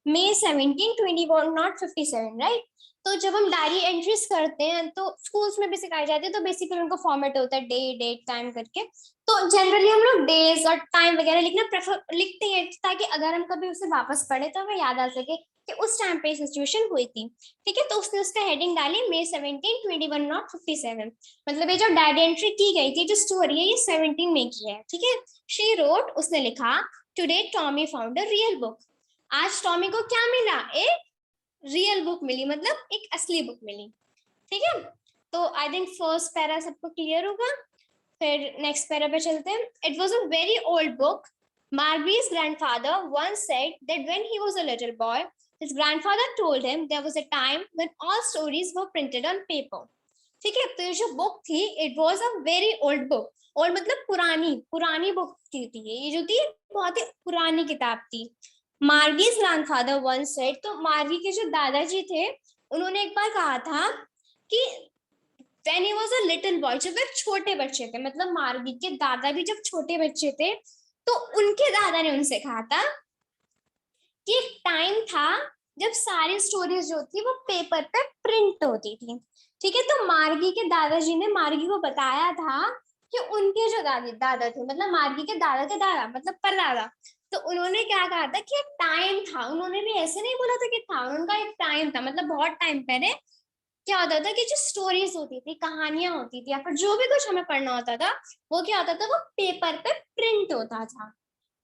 May 17, 21:57, राइट। तो जब हम डायरी एंट्रीज करते हैं तो स्कूल्स में भी सिखाई जाती है, तो बेसिकली उनका फॉर्मेट होता है डे डेट टाइम करके। तो जनरली हम लोग डेज और टाइम वगैरह लिखना प्रेफर लिखते हैं, ताकि अगर हम कभी उसे वापस पढ़े तो हमें याद आ सके कि उस टाइम पे सिचुएशन हुई थी, ठीक है। तो उसने उसका हेडिंग डाली May 17, 21:57, मतलब ये जो डायरी एंट्री की गई थी, जो स्टोरी है, ये 17 में की है, ठीक है। शी रोट, उसने लिखा, today Tommy found a real book. आज टॉमी को क्या मिला, एक रियल बुक मिली, मतलब एक असली बुक मिली, ठीक है। तो आई थिंक फर्स्ट पैरा सबको क्लियर होगा। फिर नेक्स्ट पैरा पे चलते हैं। It was a very old book. Marby's grandfather once said that when he was a little boy, his grandfather told him there was a time when all stories were printed on paper. ठीक है, तो ये जो बुक थी, it was a very old book. Old मतलब पुरानी, पुरानी बुक थी ये जो थी, बहुत ही पुरानी किताब थी। मार्गीज ग्रैंडफादर वंस सेड, तो मार्गी के जो दादाजी थे उन्होंने एक बार कहा था कि When he was a little boy, जब वे छोटे बच्चे थे, मतलब मार्गी के दादा भी जब छोटे बच्चे थे, तो उनके दादा ने उनसे कहा था कि एक टाइम था जब सारी स्टोरीज जो थी वो पेपर पे प्रिंट होती थी। ठीक है, तो मार्गी के दादाजी ने मार्गी को बताया था कि उनके जो दादी दादा थे, मतलब मार्गी के दादा मतलब परदादा, तो उन्होंने क्या कहा था कि एक टाइम था, उन्होंने भी ऐसे नहीं बोला था कि था, उनका एक टाइम था, मतलब बहुत टाइम पहले क्या होता था कि जो स्टोरीज होती थी, कहानियां होती थी, या फिर जो भी कुछ हमें पढ़ना होता था, वो क्या होता था, वो पेपर पे प्रिंट होता था।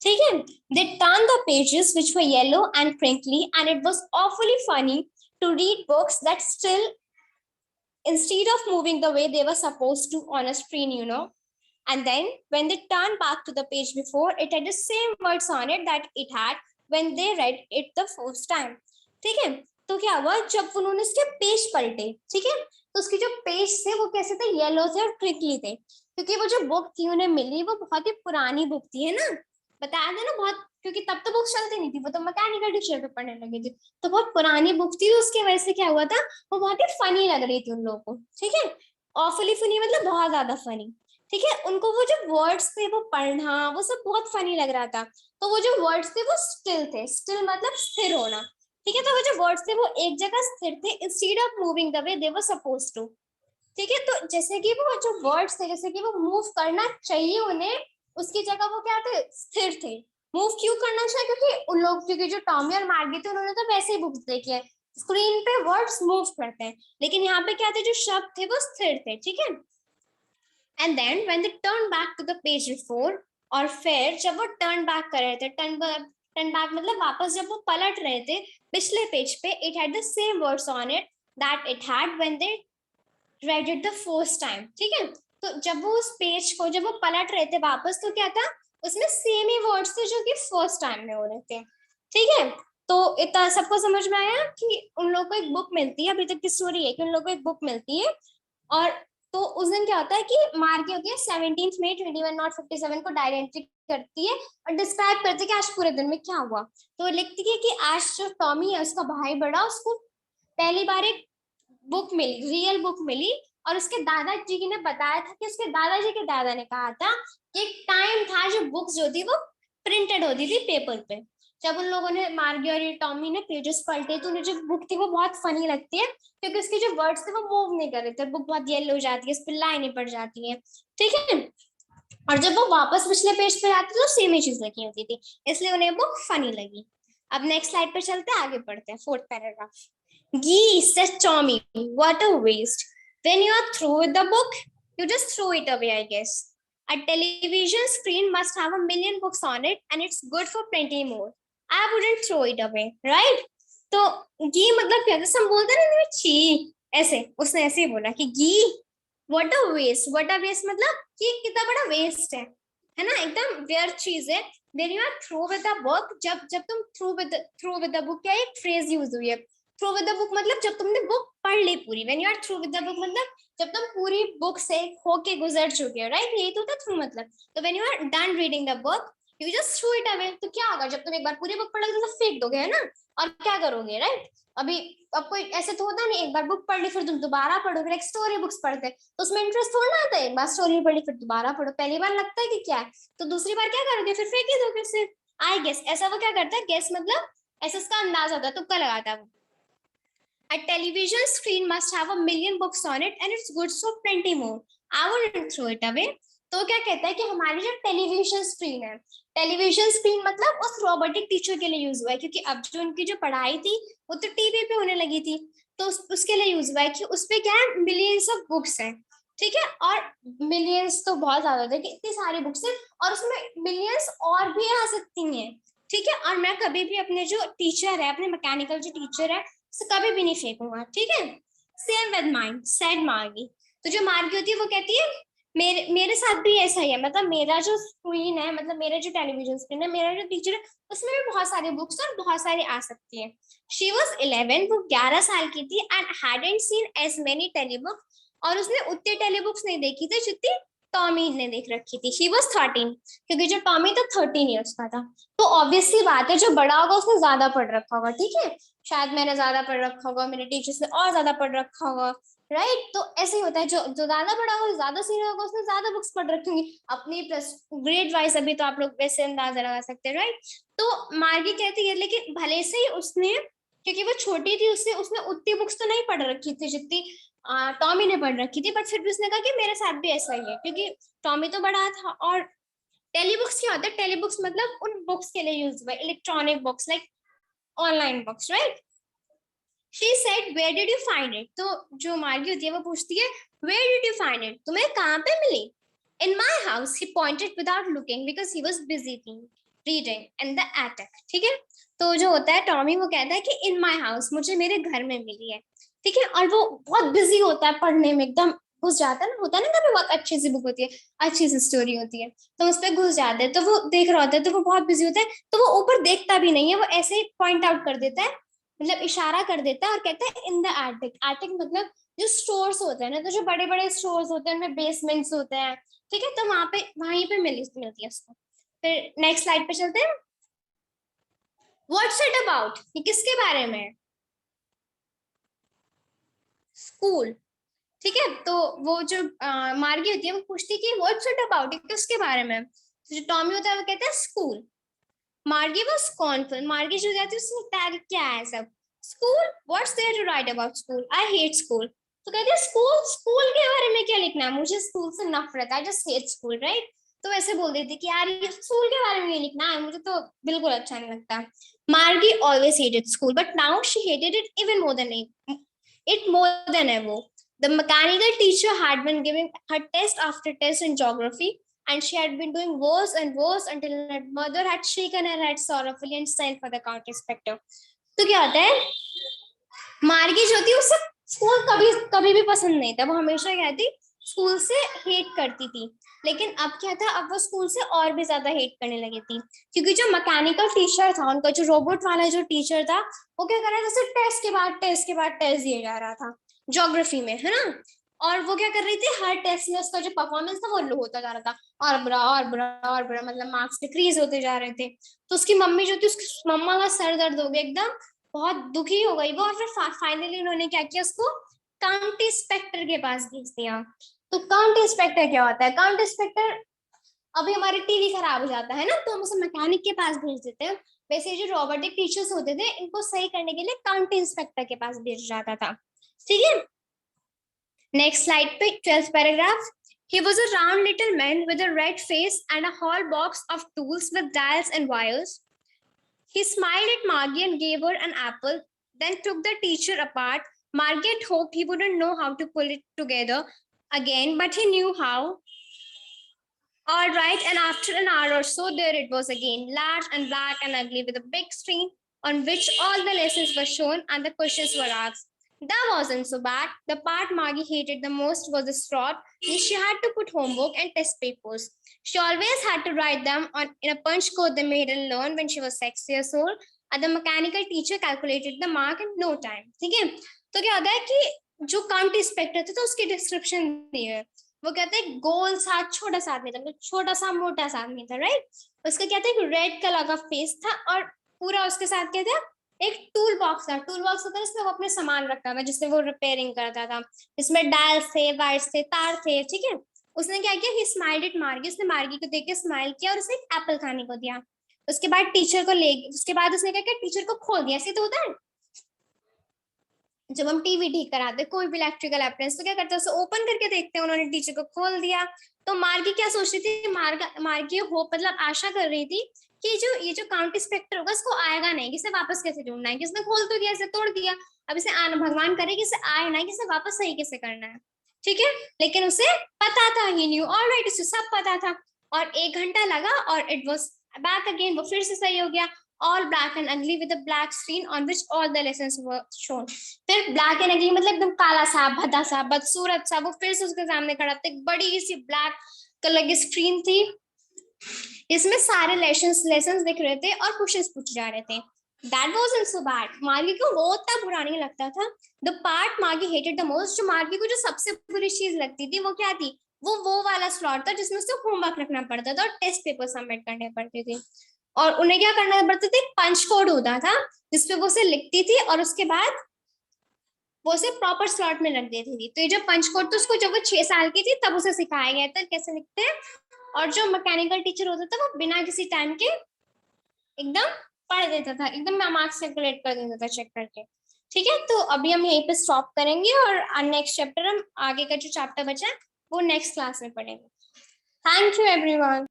ठीक है, they turned the pages which were yellow and crinkly, and it was awfully funny to read books that still, instead of moving the way they were supposed to on a screen, you know. And then when they turned back to the page before, it had the same words on it that it had when they read it the first time. ठीक है, तो क्या हुआ जब उन्होंने उसके पेज पलटे, ठीक है, तो उसके जो पेज थे वो कैसे थे, येलो थे और क्रिकली थे, क्योंकि वो जो बुक थी उन्हें मिली वो बहुत ही पुरानी बुक थी, है ना, बताया था ना बहुत, क्योंकि तब तो बुक्स चलती नहीं थी, वो तो मैकेनिकल डिक्शनरी पे पढ़ने लगी थी, तो बहुत पुरानी बुक थी, उसकी वजह से क्या हुआ था, वो बहुत ही फनी लग रही थी उन लोगों को। ठीक है, ऑफुली फनी मतलब बहुत ज्यादा फनी। ठीक है, उनको वो जो वर्ड्स थे वो पढ़ना वो सब बहुत फनी लग रहा था, तो वो जो वर्ड्स थे वो स्टिल थे, स्टिल मतलब स्थिर होना। ठीक है, तो वो जो वर्ड्स थे वो एक जगह स्थिर थे, instead of moving the way they were suppose to. ठीक है, तो जैसे कि वो जो वर्ड्स थे, जैसे कि वो मूव करना चाहिए उन्हें, उसकी जगह वो क्या थे, स्थिर थे। मूव क्यों करना चाहिए, क्योंकि उन लोग, क्योंकि जो टॉमी और मार्गी थे उन्होंने तो वैसे ही बुक्स देखी है, स्क्रीन पे वर्ड्स मूव करते हैं, लेकिन यहाँ पे क्या थे, जो शब्द थे वो स्थिर थे। ठीक है, and then when they turn back to the page before, और फिर जब वो टर्न बैक कर रहे थे, टर्न बैक मतलब वापस जब वो पलट रहे थे पिछले पेज पे, it had the same words on it that it had when they read it the first time. ठीक है, तो जब वो उस पेज को जब वो पलट रहे थे वापस, तो क्या था, उसमें सेम ही वर्ड्स थे जो कि फर्स्ट टाइम में हो रहे थे। ठीक है, तो इतना सबको समझ में आया कि उन लोगों को एक बुक मिलती है, अभी तक की स्टोरी है कि उन लोगों को एक बुक मिलती है, और तो उस दिन क्या होता है कि मार्गी होती है 17 मई 2107 को डायरी एंट्री करती है और डिस्क्राइब करती है कि आज पूरे दिन में क्या हुआ। तो वो लिखती है कि आज जो टॉमी है उसका भाई बड़ा, उसको पहली बार एक बुक मिली, रियल बुक मिली, और उसके दादाजी ने बताया था कि उसके दादाजी के दादा ने कहा था कि एक टाइम था जो बुक्स जो थी वो प्रिंटेड होती थी पेपर पे। जब उन लोगों ने, मार्गी और टॉमी ने पेजेस पलटे, तो उन्हें जो बुक थी वो बहुत फनी लगती है, क्योंकि उसके जो वर्ड्स थे वो मूव नहीं कर रहे थे, बुक बहुत येलो हो जाती है, उस पर लाइनें पड़ जाती है। ठीक है, और जब वो वापस पिछले पेज पे आती तो सेम ही चीज लिखी होती थी, इसलिए उन्हें बुक फनी लगी। अब नेक्स्ट स्लाइड पे चलते हैं, आगे पढ़ते हैं, fourth paragraph. Geese, said Tommy. What a waste. When you are through with the book, you just throw it away, I guess. A television screen must have a million books on it, and it's good for plenty more. I wouldn't throw it away, right? तो गी मतलब क्या, जैसे हम बोलते हैं ना छी, ऐसे उसने ऐसे ही बोला कि gee, what a waste, what a waste मतलब कि कितना बड़ा वेस्ट है ना, एकदम व्यर्थ चीज है। When you are through with the book, जब तुम through with the book, क्या एक फ्रेज यूज हुई है, थ्रू विद द बुक मतलब जब तुमने बुक पढ़ ली पूरी, when you are through with the book मतलब जब तुम पूरी बुक से होके गुजर चुके हो, राइट, यही तो होता थ्रू मतलब। तो when you are done reading the book, you just through it away. तो क्या होगा, जब तुम एक बार पूरी बुक पढ़ लोगे तो फेंक दोगे, है ना, और क्या करोगे, राइट। अभी अब कोई ऐसे तो होता नहीं, एक बार बुक पढ़ ली फिर तुम दोबारा पढ़ोगे, लाइक स्टोरी बुक्स पढ़ते तो उसमें इंटरेस्ट थोड़ा आता है, एक बार स्टोरी पढ़ी फिर दोबारा पढ़ो, पहली बार लगता है कि क्या है, तो दूसरी बार क्या करोगे, फिर फेंक ही दोगे सिर्फ। आई गेस ऐसा वो क्या करता है, गेस मतलब ऐसा उसका अंदाज होता है, तुक्का लगाता है। A television screen must have a million books on it, and it's good so plenty more. I wouldn't throw it away. तो क्या कहता है कि हमारी जो टेलीविजन स्क्रीन है, टेलीविजन स्क्रीन मतलब उस रोबोटिक टीचर के लिए यूज हुआ है, क्योंकि अब जो उनकी जो पढ़ाई थी वो तो टीवी पे होने लगी थी, तो उसके लिए यूज हुआ है कि उसपे क्या है, मिलियंस ऑफ बुक्स हैं। ठीक है, और मिलियंस तो बहुत ज्यादा होता है कि इतनी सारी बुक्स हैं, और उसमें मिलियंस और भी आ सकती हैं। ठीक है, और मैं कभी भी अपने जो टीचर है, अपने मैकेनिकल जो टीचर है, कभी भी नहीं फेंकूंगा। ठीक है, सेम विद माइंड सेड मार्गी। तो जो मार्गी होती है वो कहती है मेरे साथ भी ऐसा ही है, मतलब मेरा जो स्क्रीन है, मतलब मेरा जो टेलीविजन स्क्रीन है, मेरा जो टीचर है, उसमें भी बहुत सारी बुक्स और बहुत सारी आ सकती है। शी वॉज 11, वो 11 साल की थी, and hadn't seen as many telebook, और उसने उतनी टेलीबुक्स नहीं देखी थी जितनी टॉमी ने देख रखी थी। ही वाज 13, क्योंकि जो टॉमी था 13 ईयर्स का था। तो ऑब्वियसली बात है, जो बड़ा होगा उसने ज्यादा पढ़ रखा होगा, ठीक है। शायद मैंने ज्यादा पढ़ रखा होगा, मेरे टीचर्स ने और ज्यादा पढ़ रखा होगा, राइट। तो ऐसे ही होता है, जो जो ज्यादा बड़ा होगा, ज्यादा सीनियर होगा, उसने ज्यादा बुक्स पढ़ रखी होंगी अपनी प्लस ग्रेड वाइज। अभी तो आप लोग वैसे अंदाजा लगा सकते हैं, राइट। तो मार्गी कहती है, लेकिन भले से ही उसने, क्योंकि वो छोटी थी, उसने उसने उतनी बुक्स तो नहीं पढ़ रखी थी जितनी टॉमी ने पढ़ रखी थी, बट फिर भी उसने कहा कि मेरे साथ भी ऐसा ही है, क्योंकि टॉमी तो बड़ा था। और टेली बुक्स क्या होता है? टेली बुक्स मतलब उन बुक्स के लिए यूज हुआ, electronic books, like online books, right. She said where did you find it? तो जो मार्गी होती है वो पूछती है where did you find it, तुम्हें कहाँ पे मिली? In my house, he pointed without looking because he was busy reading in the attic, ठीक है। तो जो होता है टॉमी, वो कहता है कि इन माई हाउस, मुझे मेरे घर में मिली है, ठीक है। और वो बहुत बिजी होता है पढ़ने में, एकदम घुस जाता है ना, होता है ना, कभी बहुत अच्छी सी बुक होती है, अच्छी सी स्टोरी होती है, तो उस पर घुस जाते हैं। तो वो देख रहा होता है, तो वो बहुत बिजी होता है, तो वो ऊपर देखता भी नहीं है, वो ऐसे ही पॉइंट आउट कर देता है, मतलब इशारा कर देता है और कहता है इन द एटिक। एटिक मतलब जो स्टोर्स होते हैं ना, तो जो बड़े बड़े स्टोर्स होते हैं उनमें बेसमेंट्स होते हैं, ठीक है। तो वहां पे, वहीं पे मिलती है उसको। फिर नेक्स्ट स्लाइड पे चलते हैं। व्हाट्स इट अबाउट, ये किसके बारे में है? स्कूल, ठीक है। तो वो जो मार्गी होती है वो पूछती है कि व्हाट्स इट अबाउट, ये किसके बारे में? तो जो टॉमी होता है वो कहता है स्कूल। मार्गी वाज कॉन्फिडेंट, मार्गी जो जाती है उसने टैग क्या है सब, school, what's there to write about school, I hate school. तो कहते हैं स्कूल, स्कूल के बारे में क्या लिखना है, मुझे स्कूल से नफरत है, जस्ट हेट स्कूल, राइट। तो वैसे बोल देती कि यार ये स्कूल के बारे में ये लिखना है, मुझे तो बिल्कुल अच्छा नहीं लगता। मार्गी always hated school, but now she hated it even more than it more than ever. The mechanical teacher had been giving her test after test in geography, and she had been doing worse and worse until her mother had shaken her head sorrowfully and sent for the county inspector. तो क्या होता है, मार्गी जो थी उसे स्कूल कभी कभी भी पसंद नहीं था, वो हमेशा क्या थी, स्कूल से हेट करती थी। लेकिन अब क्या था, अब वो स्कूल से और भी ज्यादा हेट करने लगी थी, क्योंकि जो मैकेनिकल टीचर था उनका, जो रोबोट वाला जो टीचर था, वो क्या कर रहा था, टेस्ट के बाद टेस्ट के बाद टेस्ट दिए जा रहा था ज्योग्राफी में, है ना। और वो क्या कर रही थी, हर टेस्ट में उसका जो परफॉर्मेंस था वो लो होता जा रहा था, और बुरा और बुरा और बुरा, मतलब मार्क्स डिक्रीज होते जा रहे थे। तो उसकी मम्मी जो थी, उसकी मम्मा का सर दर्द हो गया एकदम, बहुत दुखी हो गई वो। और फिर फाइनली उन्होंने क्या किया, उसको काउंटी इंस्पेक्टर के पास भेज दिया। तो काउंटी इंस्पेक्टर क्या होता है? काउंटी इंस्पेक्टर, अभी हमारे टीवी खराब हो जाता है ना, तो हम उसे मैकेनिक के पास भेज देते हैं। वैसे जो रोबोटिक टीचर्स होते थे, इनको सही करने के लिए काउंटी इंस्पेक्टर के पास भेजा जाता था, ठीक है। नेक्स्ट स्लाइड पे 12th paragraph. He was a round little man with a red face and a whole box of tools with dials and wires. He smiled at Margie and gave her an apple, then took the teacher apart. Margie hoped he wouldn't know how to pull it together again, but he knew how. All right, and after an hour or so, there it was again, large and black and ugly, with a big screen on which all the lessons were shown and the questions were asked. That wasn't so bad. The part Margie hated the most was the fraud. She had to put homework and test papers. She always had to write them in a punch code they made her learn when she was 6 years old. And the mechanical teacher calculated the mark in no time. ठीक है? तो क्या होता है कि जो काउंटी इंस्पेक्टर थे, तो उसकी डिस्क्रिप्शन दी है। वो कहते हैं गोल सा छोटा सा आदमी था, मतलब छोटा सा मोटा सा आदमी था, राइट। उसका क्या था, एक रेड कलर का फेस था, और पूरा उसके साथ क्या था, एक टूल बॉक्स था। टूल बॉक्स होता है जिसमें वो अपने सामान रखता था, जिससे वो रिपेयरिंग करता था। इसमें डायल्स थे, वायर्स थे, तार थे, ठीक है। उसने क्या किया, ही स्माइल्ड एट मार्गी, उसने मार्गी को देख के स्माइल किया और उसे एक एप्पल खाने को दिया। उसके बाद टीचर को ले, उसके बाद उसने क्या किया, टीचर को खोल दिया। ऐसे तो होता है जब हम टीवी ठीक कराते कोई भी इलेक्ट्रिकल अप्लायंस, तो क्या करते हैं, उसे ओपन करके देखते हैं। उन्होंने टीचर को खोल दिया। तो मार्गी क्या सोच रही थी, मार्गी होप, मतलब आशा कर रही थी कि जो ये जो काउंटी इंस्पेक्टर होगा, इसको आएगा नहीं, किसे वापस कैसे ढूंढना है, किसने खोल तो दिया, इसे तोड़ दिया, अब इसे आना, भगवान करे कि इसे आए ना, किसे वापस सही कैसे करना है, ठीक है। लेकिन उसे पता था, ही न्यू ऑलराइट, उसे सब पता था। और 1 घंटा लगा और इट वाज बैक अगेन, वो फिर से सही हो गया। all black and ugly with a black screen on which all the lessons were shown. फिर ब्लैक एंड अगली मतलब एकदम काला सा, भद्दा सा, बदसूरत सा, वो फिर से उसके सामने खड़ा था। एक बड़ी सी ब्लैक कलर की स्क्रीन थी, इसमें सारे लेसन्स दिख रहे थे और क्वेश्चंस पूछे जा रहे थे। That wasn't so bad. मार्गी को वो उतना बुरा नहीं लगता था। The part मार्गी hated the most, जो मार्गी को जो सबसे बुरी चीज लगती थी वो क्या थी, वो वाला स्लॉट था जिसमें उसको होमवर्क रखना पड़ता था और टेस्ट पेपर सबमिट करने पड़ते थे। और उन्हें क्या करना पड़ता था, पंच कोड होता था जिसपे वो उसे लिखती थी और उसके बाद वो उसे प्रॉपर स्लॉट में रख देती थी। तो ये जो पंच कोड था उसको जब वो 6 साल की थी तब उसे सिखाया गया था कैसे लिखते हैं। और जो मैकेनिकल टीचर होता था वो बिना किसी टाइम के एकदम पढ़ देता था, एकदम मार्क्स कैलकुलेट कर देता था चेक करके। ठीक है, तो अभी हम यहीं पे स्टॉप करेंगे और नेक्स्ट चैप्टर हम आगे का जो चैप्टर बचा है वो नेक्स्ट क्लास में पढ़ेंगे। Thank you everyone.